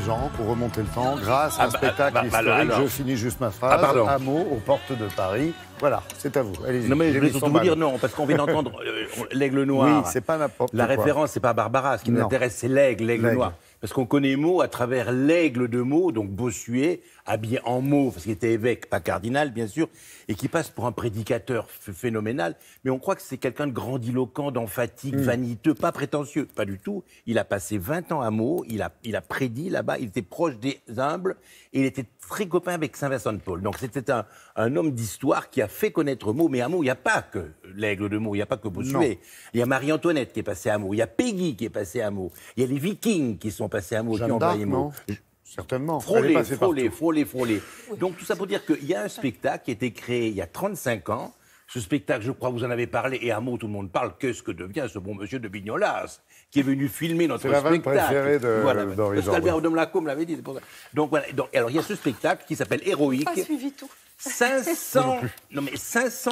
gens pour remonter le temps grâce à un spectacle historique. alors. Je finis juste ma phrase. Hameau aux portes de Paris. Voilà, c'est à vous. Allez-y. Non, mais je voulais surtout vous dire non, parce qu'on vient d'entendre l'aigle noir. Oui, c'est pas n'importe quoi. La référence, c'est pas Barbara. Ce qui nous intéresse, c'est l'aigle noir. Parce qu'on connaît Meaux à travers l'aigle de Meaux, donc Bossuet, habillé en Meaux, parce qu'il était évêque, pas cardinal, bien sûr, et qui passe pour un prédicateur phénoménal. Mais on croit que c'est quelqu'un de grandiloquent, d'emphatique, vaniteux, pas prétentieux. Pas du tout. Il a passé 20 ans à Meaux, il a prédit là-bas, il était proche des humbles, et il était très copain avec Saint-Vincent de Paul. Donc c'était un homme d'histoire qui a fait connaître Meaux. Mais à Meaux, il n'y a pas que l'aigle de Meaux, il n'y a pas que Bossuet. Non. Il y a Marie-Antoinette qui est passée à Meaux, il y a Peggy qui est passée à Meaux, il y a les Vikings qui sont passés à Meaux, qui ont envahi Meaux. Certainement. Frôler. Donc tout ça pour dire qu'il y a un spectacle qui a été créé il y a 35 ans. Ce spectacle, je crois, vous en avez parlé, et à Meaux, tout le monde parle. Qu'est-ce que devient ce bon monsieur de Vignolas, qui est venu filmer notre spectacle. C'est la vanne préférée d'Henri Parce qu'Albert de Mlaco me l'avait dit, c'est pour ça. Donc voilà. Alors il y a ce spectacle qui s'appelle Héroïque. Pas suivi tout. 500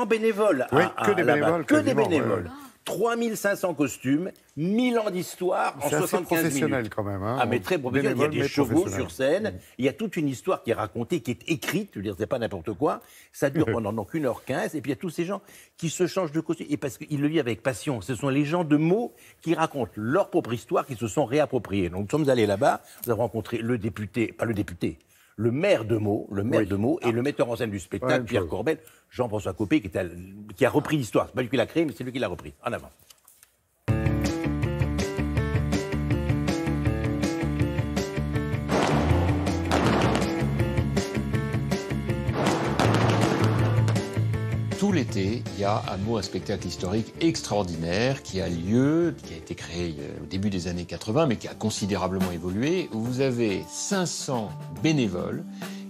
bénévoles. Oui, que des bénévoles. 3500 costumes, 1000 ans d'histoire en 75 minutes. C'est professionnel quand même. Hein, mais très professionnel. Il y a des chevaux sur scène. Il y a toute une histoire qui est racontée, qui est écrite. Je veux dire, c'est pas n'importe quoi. Ça dure pendant donc 1h15. Et puis il y a tous ces gens qui se changent de costume. Et parce qu'ils le vivent avec passion. Ce sont les gens de Meaux qui racontent leur propre histoire, qui se sont réappropriés. Donc nous sommes allés là-bas. Nous avons rencontré le maire de Meaux, et le metteur en scène du spectacle, Pierre Corbel, Jean-François Copé, qui a repris l'histoire. C'est pas lui qui l'a créé, mais c'est lui qui l'a repris. En avant. Tout l'été, il y a à Meaux un spectacle historique extraordinaire qui a lieu, qui a été créé au début des années 80, mais qui a considérablement évolué, où vous avez 500 bénévoles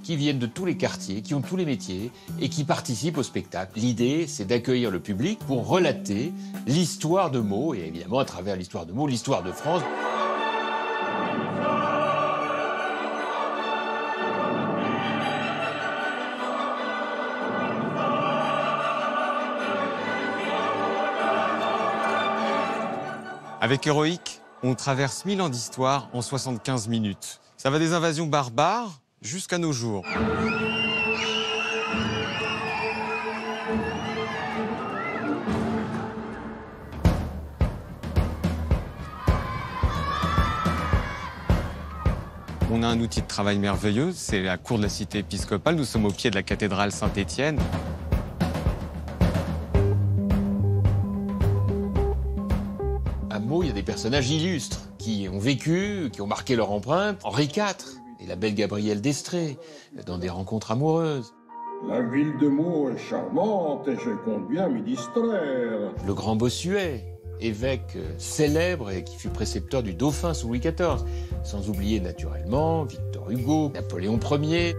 qui viennent de tous les quartiers, qui ont tous les métiers et qui participent au spectacle. L'idée, c'est d'accueillir le public pour relater l'histoire de Meaux, et évidemment, à travers l'histoire de Meaux, l'histoire de France. Avec Héroïque, on traverse 1000 ans d'histoire en 75 minutes. Ça va des invasions barbares jusqu'à nos jours. On a un outil de travail merveilleux, c'est la cour de la cité épiscopale. Nous sommes au pied de la cathédrale Saint-Étienne. À Meaux, il y a des personnages illustres qui ont vécu, qui ont marqué leur empreinte. Henri IV et la belle Gabrielle d'Estrées, dans des rencontres amoureuses. La ville de Meaux est charmante et je compte bien m'y distraire. Le grand Bossuet, évêque célèbre et qui fut précepteur du dauphin sous Louis XIV. Sans oublier naturellement Victor Hugo, Napoléon Ier.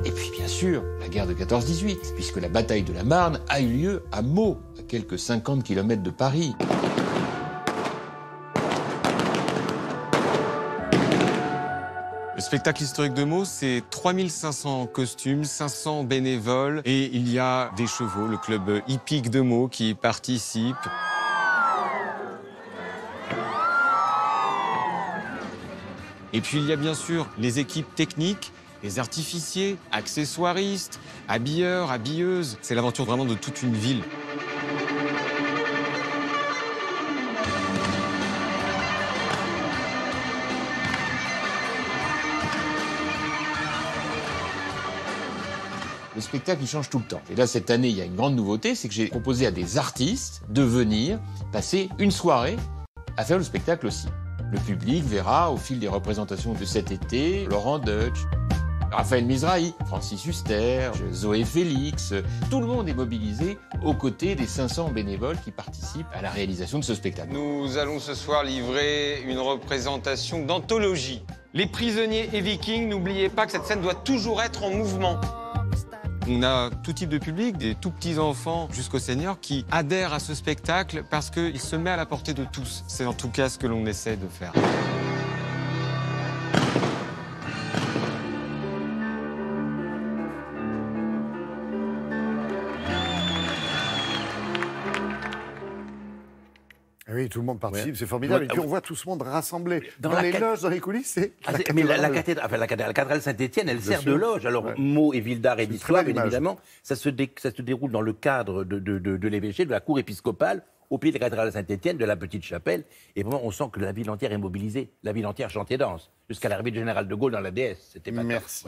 Et puis bien sûr, la guerre de 14-18, puisque la bataille de la Marne a eu lieu à Meaux, à quelques 50 km de Paris. Le spectacle historique de Meaux, c'est 3500 costumes, 500 bénévoles et il y a des chevaux, le club hippique de Meaux qui y participe. Et puis il y a bien sûr les équipes techniques, les artificiers, accessoiristes, habilleurs, habilleuses. C'est l'aventure vraiment de toute une ville. Le spectacle, il change tout le temps. Et là, cette année, il y a une grande nouveauté, c'est que j'ai proposé à des artistes de venir passer une soirée à faire le spectacle aussi. Le public verra, au fil des représentations de cet été, Laurent Deutsch, Raphaël Mizrahi, Francis Huster, Zoé Félix. Tout le monde est mobilisé aux côtés des 500 bénévoles qui participent à la réalisation de ce spectacle. Nous allons ce soir livrer une représentation d'anthologie. Les prisonniers et vikings, n'oubliez pas que cette scène doit toujours être en mouvement. On a tout type de public, des tout petits enfants jusqu'aux seniors qui adhèrent à ce spectacle parce qu'il se met à la portée de tous. C'est en tout cas ce que l'on essaie de faire. Oui, tout le monde participe, c'est formidable. Et puis on voit tout ce monde rassemblé dans les loges, dans les coulisses. Mais la cathédrale Saint-Étienne, elle sert de loge. Alors, mots et ville d'art et d'histoire, bien évidemment, ça se déroule dans le cadre de l'évêché, de la cour épiscopale, au pied de la cathédrale Saint-Étienne, de la petite chapelle. Et vraiment, on sent que la ville entière est mobilisée. La ville entière chante et danse, jusqu'à l'arrivée du général de Gaulle dans la DS. C'était pas Merci.